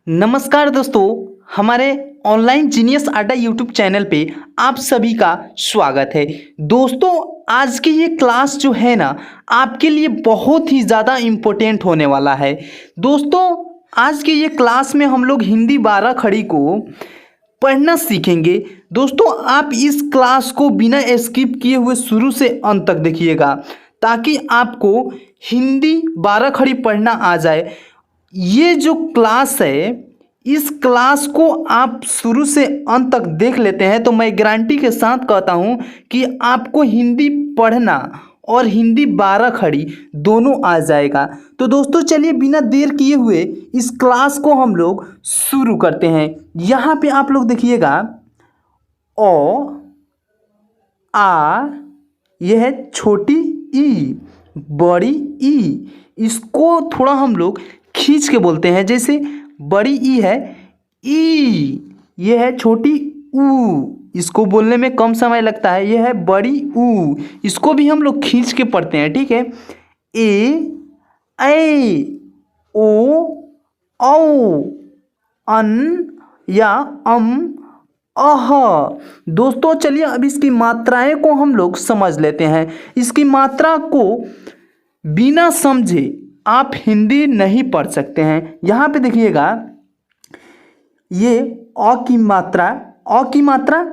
नमस्कार दोस्तों, हमारे ऑनलाइन जीनियस अड्डा यूट्यूब चैनल पे आप सभी का स्वागत है। दोस्तों, आज की ये क्लास जो है ना, आपके लिए बहुत ही ज़्यादा इम्पोर्टेंट होने वाला है। दोस्तों, आज की ये क्लास में हम लोग हिंदी 12 खड़ी को पढ़ना सीखेंगे। दोस्तों, आप इस क्लास को बिना स्किप किए हुए शुरू से अंत तक देखिएगा, ताकि आपको हिंदी 12 खड़ी पढ़ना आ जाए। ये जो क्लास है, इस क्लास को आप शुरू से अंत तक देख लेते हैं तो मैं गारंटी के साथ कहता हूं कि आपको हिंदी पढ़ना और हिंदी 12 खड़ी दोनों आ जाएगा। तो दोस्तों, चलिए बिना देर किए हुए इस क्लास को हम लोग शुरू करते हैं। यहाँ पे आप लोग देखिएगा, ओ आ, यह है छोटी ई, बड़ी ई। इसको थोड़ा हम लोग खींच के बोलते हैं, जैसे बड़ी ई है ई, ये है छोटी ऊ। इसको बोलने में कम समय लगता है, ये है बड़ी ऊ। इसको भी हम लोग खींच के पढ़ते हैं, ठीक है। ए ओ औ, अन या अह। दोस्तों, चलिए अब इसकी मात्राएं को हम लोग समझ लेते हैं। इसकी मात्रा को बिना समझे आप हिंदी नहीं पढ़ सकते हैं। यहाँ पे देखिएगा, ये अ की मात्रा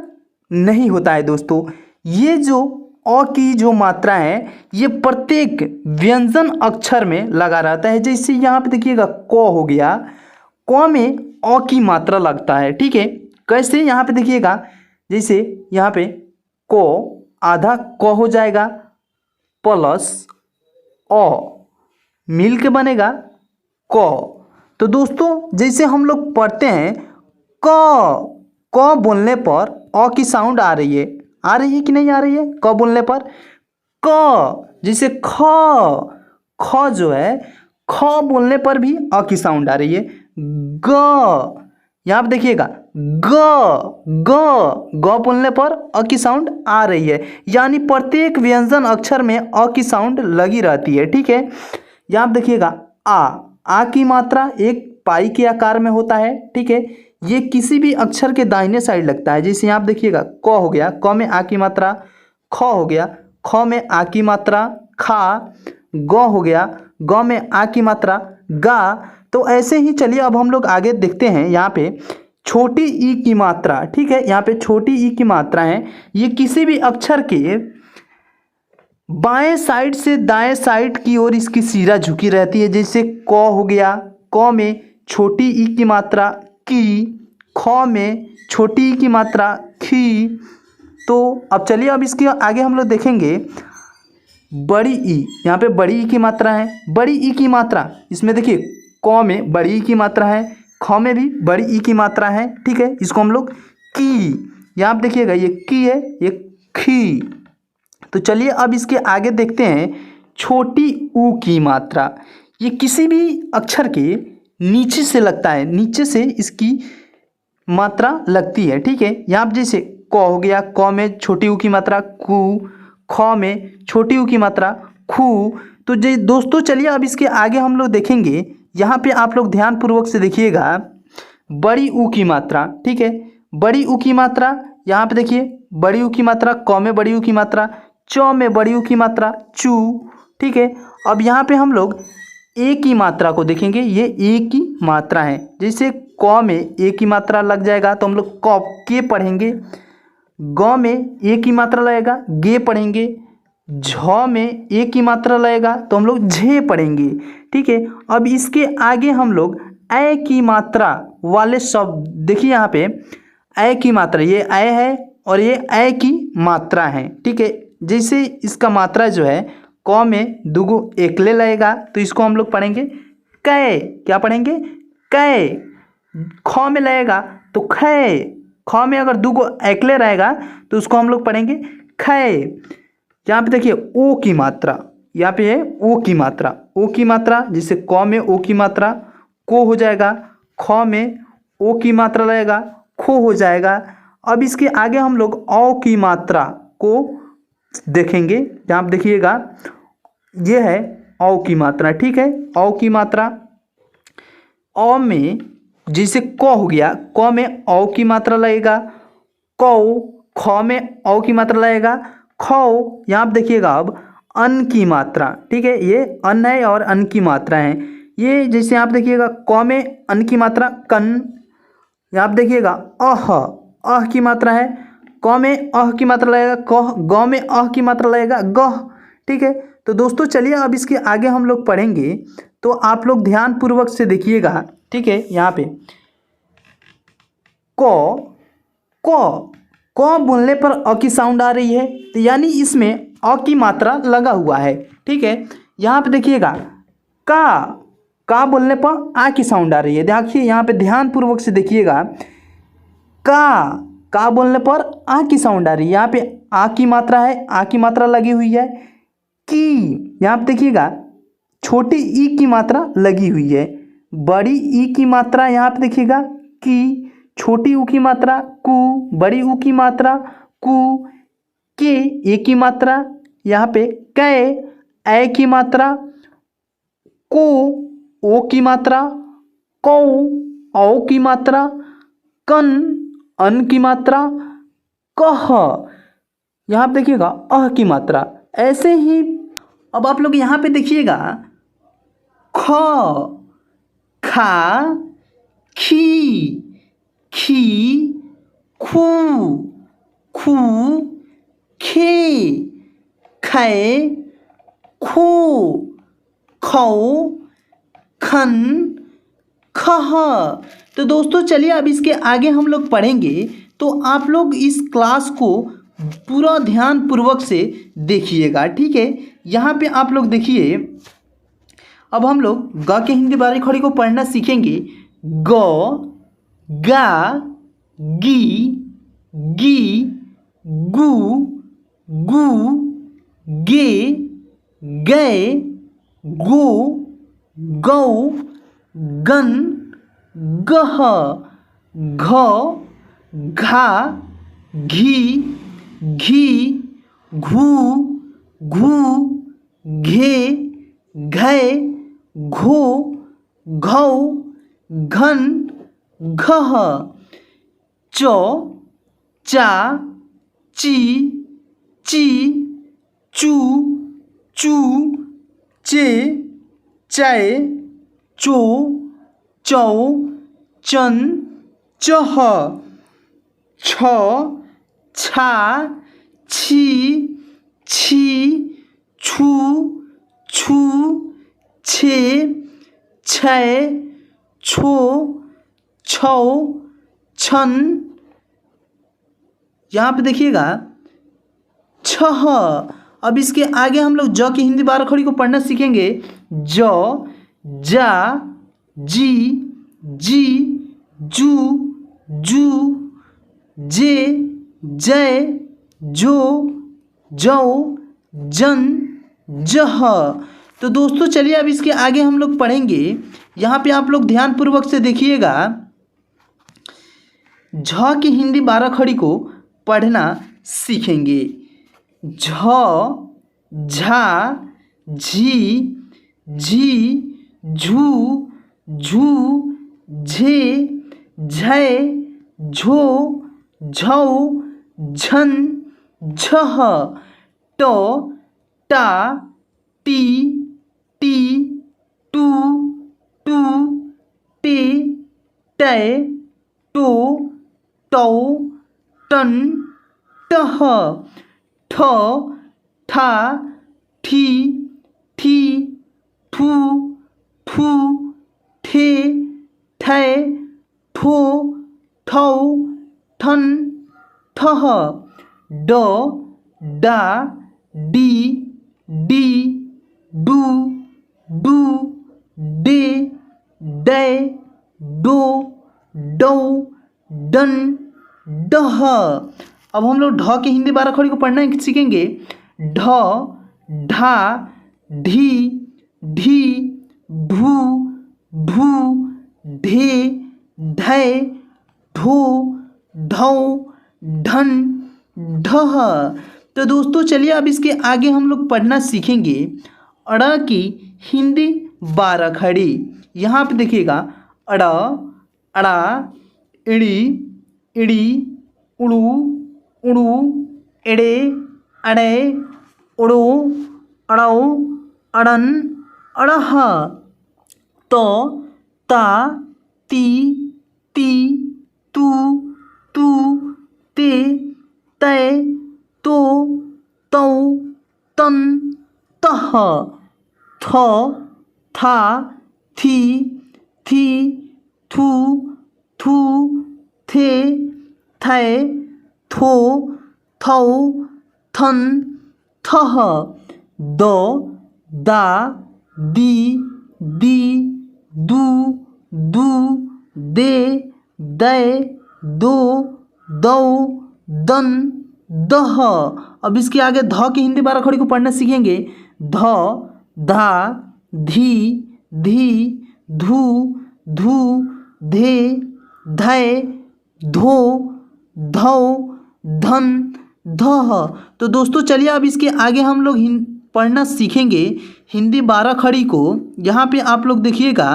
नहीं होता है दोस्तों। ये जो अ की जो मात्रा है, ये प्रत्येक व्यंजन अक्षर में लगा रहता है। जैसे यहाँ पे देखिएगा, क हो गया, क में अ की मात्रा लगता है, ठीक है। कैसे, यहाँ पे देखिएगा, जैसे यहाँ पे क आधा क हो जाएगा प्लस अ मिल के बनेगा क। तो दोस्तों, जैसे हम लोग पढ़ते हैं, क बोलने पर अ की साउंड आ रही है कि नहीं आ रही है? क बोलने पर क। जैसे ख जो है, ख बोलने पर भी अ की साउंड आ रही है। ग, यहाँ पे देखिएगा, ग बोलने पर अ की साउंड आ रही है। यानी प्रत्येक व्यंजन अक्षर में अ की साउंड लगी रहती है, ठीक है। यहाँ आप देखिएगा, आ की मात्रा एक पाई के आकार में होता है, ठीक है। ये किसी भी अक्षर के दाहिने साइड लगता है। जैसे यहाँ आप देखिएगा, क हो गया, क में आ की मात्रा, ख हो गया, ख में आ की मात्रा, खा, ग हो गया, ग में आ की मात्रा, गा। तो ऐसे ही चलिए अब हम लोग आगे देखते हैं। यहाँ पे छोटी ई की मात्रा, ठीक है, यहाँ पे छोटी ई की मात्रा है। ये किसी भी अक्षर के बाएं साइड से दाएं साइड की ओर इसकी सिरा झुकी रहती है। जैसे क हो गया, क में छोटी ई की मात्रा की, ख में छोटी ई की मात्रा खी। तो अब चलिए, अब इसके आगे हम लोग देखेंगे बड़ी ई। यहाँ पे बड़ी ई की मात्रा है। बड़ी ई की मात्रा इसमें देखिए, क में बड़ी ई की मात्रा है, ख में भी बड़ी ई की मात्रा है, ठीक है। इसको हम लोग की, यहाँ आप देखिएगा, ये की है, ये खी। तो चलिए अब इसके आगे देखते हैं छोटी ऊ की मात्रा। ये किसी भी अक्षर के नीचे से लगता है, नीचे से इसकी मात्रा लगती है, ठीक है। यहाँ आप जैसे क हो गया, क में छोटी ऊ की मात्रा कु, ख में छोटी ऊ की मात्रा खू। तो जे दोस्तों, चलिए अब इसके आगे हम लोग देखेंगे। यहाँ पे आप लोग ध्यान पूर्वक से देखिएगा, बड़ी ऊ की मात्रा, ठीक है। बड़ी ऊ की मात्रा, यहाँ पे देखिए, बड़ी ऊ की मात्रा, क में बड़ी ऊ की मात्रा, च में बड़ी ऊ की मात्रा चू, ठीक है। अब यहाँ पे हम लोग ए की मात्रा को देखेंगे। ये ए की मात्रा है। जैसे क में ए की मात्रा लग जाएगा तो हम लोग क के पढ़ेंगे। ग में ए की मात्रा लगेगा, गे पढ़ेंगे। झ में ए की मात्रा लगेगा तो हम लोग झे पढ़ेंगे, ठीक है। अब इसके आगे हम लोग ए की मात्रा वाले शब्द देखिए। यहाँ पे ए की मात्रा, ये ए है और ये ए की मात्रा है, ठीक है। जैसे इसका मात्रा जो है, क में दुगो एकले लगेगा तो इसको हम लोग पढ़ेंगे कै। क्या पढ़ेंगे? कै। ख में लगेगा तो खै। ख में अगर दुगो एकले रहेगा तो उसको हम लोग पढ़ेंगे खै। यहाँ पे देखिए ओ की मात्रा, यहाँ पे है ओ की मात्रा। ओ की मात्रा, जैसे क में ओ की मात्रा को हो जाएगा, ख में ओ की मात्रा लगेगा, खो हो जाएगा। अब इसके आगे हम लोग औ की मात्रा को देखेंगे। जहाँ आप देखिएगा, ये है औ की मात्रा, ठीक है। औ की मात्रा, अ में जैसे क हो गया, क में औ की मात्रा लगेगा, कौ, ख में औ की मात्रा लगेगा, खौ। यहाँ पे देखिएगा अब अन की मात्रा, ठीक है, ये अन है और अन की मात्रा है। ये जैसे आप देखिएगा क में अन की मात्रा कन, यहाँ पे देखिएगा अह की मात्रा है, क में अह की मात्रा लगेगा कह, ग में अह की मात्रा लगेगा गह, ठीक है। तो दोस्तों चलिए अब इसके आगे हम लोग पढ़ेंगे, तो आप लोग ध्यान पूर्वक से देखिएगा, ठीक है। यहाँ पे क क क बोलने पर अ की साउंड आ रही है, तो यानी इसमें अ की मात्रा लगा हुआ है, ठीक है। यहाँ पे देखिएगा का बोलने पर आ की साउंड आ रही है। देखिए यहाँ पे ध्यान पूर्वक से देखिएगा, का बोलने पर आ की साउंड आ रही है, यहाँ पे आ की मात्रा है, आ की मात्रा लगी हुई है। की, यहाँ पे देखिएगा छोटी ई की मात्रा लगी हुई है, बड़ी ई की मात्रा यहाँ पे देखिएगा की, छोटी ऊ की मात्रा कु, बड़ी ऊ की मात्रा कु, के ए की मात्रा यहाँ पे कै, ए की मात्रा को, ओ की मात्रा कौ, औ की मात्रा कन, अन की मात्रा कह, यहाँ पे देखिएगा अह की मात्रा। ऐसे ही अब आप लोग यहाँ पे देखिएगा ख, खा, खी, खी, खू, खू, खे, खे, खो, खौ, खन, खह। तो दोस्तों चलिए अब इसके आगे हम लोग पढ़ेंगे, तो आप लोग इस क्लास को पूरा ध्यान पूर्वक से देखिएगा, ठीक है। यहाँ पे आप लोग देखिए, अब हम लोग ग के हिंदी बारी खड़ी को पढ़ना सीखेंगे। ग, गा, गी, गी, गु, गु, गे, गए, गो, गौ, गन, गह, घ, घा, घी, घी, घू, घू, घे, घै, घो, घौ, घन, घह, चौ, चा, ची, ची, चू, चू, चे, चै, चो, चौ, चन, चह, छ, छा, छी, छी, छू, छू, छे, छै, छो, छौ, छन। यहाँ पे देखिएगा छह। अब इसके आगे हम लोग ज की हिंदी बारह खड़ी को पढ़ना सीखेंगे। ज, जा, जी, जी, जू, जू, जे, जय, जो, जौ, जन, जह। तो दोस्तों चलिए अब इसके आगे हम लोग पढ़ेंगे। यहाँ पे आप लोग ध्यान पूर्वक से देखिएगा, झ की हिंदी बारह खड़ी को पढ़ना सीखेंगे। झ, झा, झी, झी, झू, झू, झे, झै, झो, झौ, झन, झह, ट, टा, टी, टी, टू, टू, टे, टै, टो, टौ, टन, टह, ठ, ठा, ठी, थी, थू, थू, थे, थै, थो, थौ, थन, थह, ड, डा, D, D, do, do, day, दै, डो, डौ, डन, डह। अब हम लोग ढ की हिंदी बारह खड़ी को पढ़ना सीखेंगे। ढ, ढा, ढी, ढी, ढू, ढू, ढे, ढै, ढो, ढौ, ढन, ढह। तो दोस्तों चलिए अब इसके आगे हम लोग पढ़ना सीखेंगे अड़ की हिंदी बारह खड़ी। यहाँ पे देखिएगा अड़, अड़ा, इड़ी, इड़ी, उड़ू, उड़ू, एड़े, अड़े, उड़ो, अड़ौ, अड़न, अड़ह। तो, ता, ती, ती, तू, तू, ते, तै, तो, तौ, तन, तह। थ, था, थी, थी, थू, थू, थे, थे, थो, थौ, थन, थह। द, दा, दी, दी, दू, दू, दे, दै, दो, दौ, दन, दह। अब इसके आगे ध की हिंदी बारह खड़ी को पढ़ना सीखेंगे। ध, धा, धी, धी, धू, धू, धे, धै, धो, धौ, धन, धह। तो दोस्तों चलिए अब इसके आगे हम लोग पढ़ना सीखेंगे हिंदी बारह खड़ी को। यहाँ पे आप लोग देखिएगा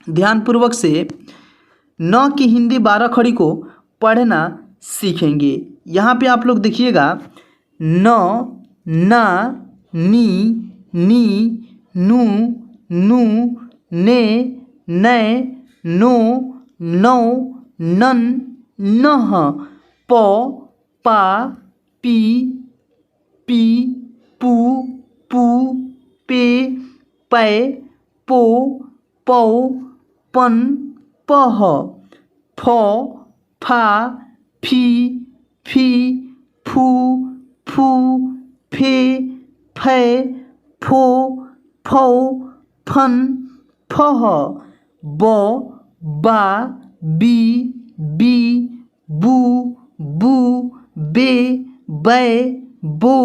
ध्यानपूर्वक से, न की हिंदी बारह खड़ी को पढ़ना सीखेंगे। यहाँ पे आप लोग देखिएगा न, ना, नी, नी, नू, नू, ने, नै, नो, नौ, नन, नह। प, पा, पी, पी, पू, पू, पे, पै, पो, पौ, पन, पह। फ, फा, फी, फी, फू, फू, फे, फै, फो, फौ, फन, फह। ब, बा, बी, बी, बू, बू, बे, बै, बो,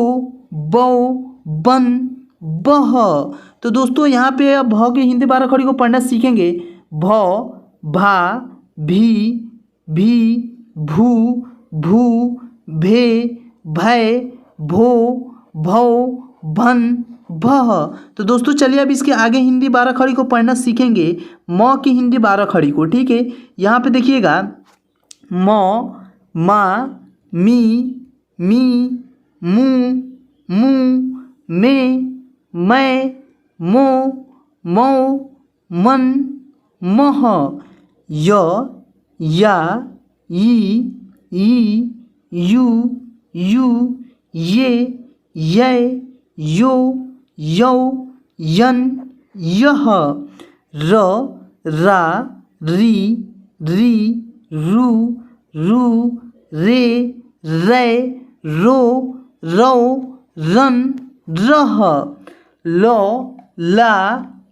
बौ, बन, बह। तो दोस्तों यहाँ पे अब भ की हिंदी बारह खड़ी को पढ़ना सीखेंगे। भ, भा, भी, भी, भू, भू, भे, भै, भो, भौ, भन, भह। तो दोस्तों चलिए अब इसके आगे हिंदी बारह खड़ी को पढ़ना सीखेंगे म की हिंदी बारह खड़ी को। ठीक है, यहाँ पे देखिएगा म, मा, मी, मी, मू, मू, मे, मैं, मो, मौ, मन, मह। य, या, ई, यू, यू, ये, यै, यो, यौ, यन, यह। र, रा, री, री, रू, रू, रे, रै, रो, रौ, रन, रह। ल, ला,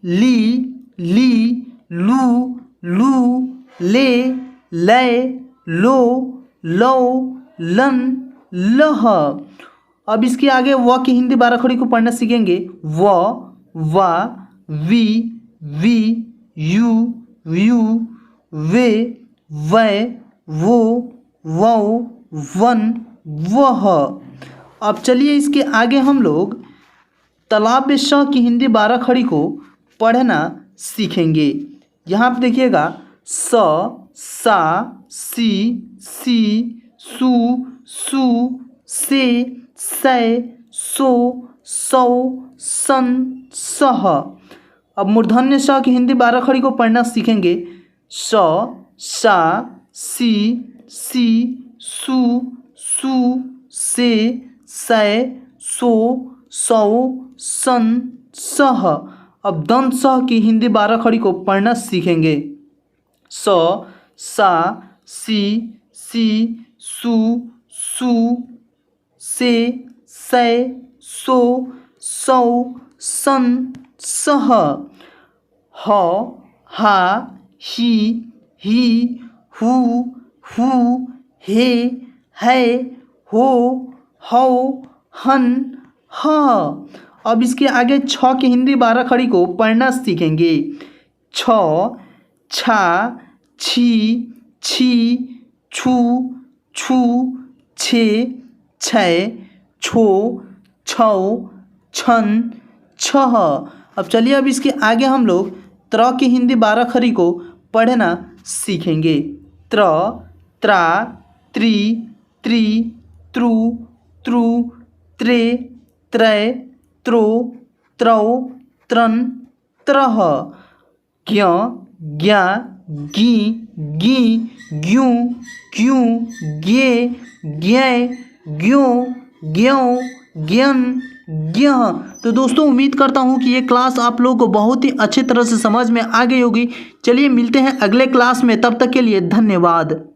ली, ली, लू, लू, ले, लै, लो, लौ, लन, लह। अब इसके आगे व की हिंदी बारह खड़ी को पढ़ना सीखेंगे। व, वा, वी, वी, यू, यू, वे, वै, वो, वौ, वन, वह। अब चलिए इसके आगे हम लोग तालाब में श की हिंदी बारह खड़ी को पढ़ना सीखेंगे। यहाँ पे देखिएगा स, सा, सी, सू, सू, से, सै, सो, सौ, सन, सह। अब मूर्धन्य श की हिंदी बारह खड़ी को पढ़ना सीखेंगे। स, सा, सी, सू, सू, से, सै, सो, सौ, सन, सह। अब दंत स की हिंदी बारह खड़ी को पढ़ना सीखेंगे। स, सा, सी, सू, सू, से, सै, सो, सौ, सन, सह। ह, हा, ही, हू, हे, है, हो, हौ, हन, ह। अब इसके आगे छ की हिंदी बारह खड़ी को पढ़ना सीखेंगे। छ, छा, छी, छू, छे, छै, छो, छौ, छन, छह। अब चलिए अब इसके आगे हम लोग त्र की हिंदी बारह खड़ी को पढ़ना सीखेंगे। त्र, त्रा, त्रि, त्रि,त्रु,त्रु, त्रे, त्रय, त्रो, त्रौ, त्रन, त्रह। ज्ञ, ज्ञा, गी, गी, ग्यूं, क्यूं, ज्ञे, ज्ञै, ज्ञों, ज्ञों, ज्ञन, ज्ञः। तो दोस्तों उम्मीद करता हूँ कि ये क्लास आप लोगों को बहुत ही अच्छी तरह से समझ में आ गई होगी। चलिए मिलते हैं अगले क्लास में, तब तक के लिए धन्यवाद।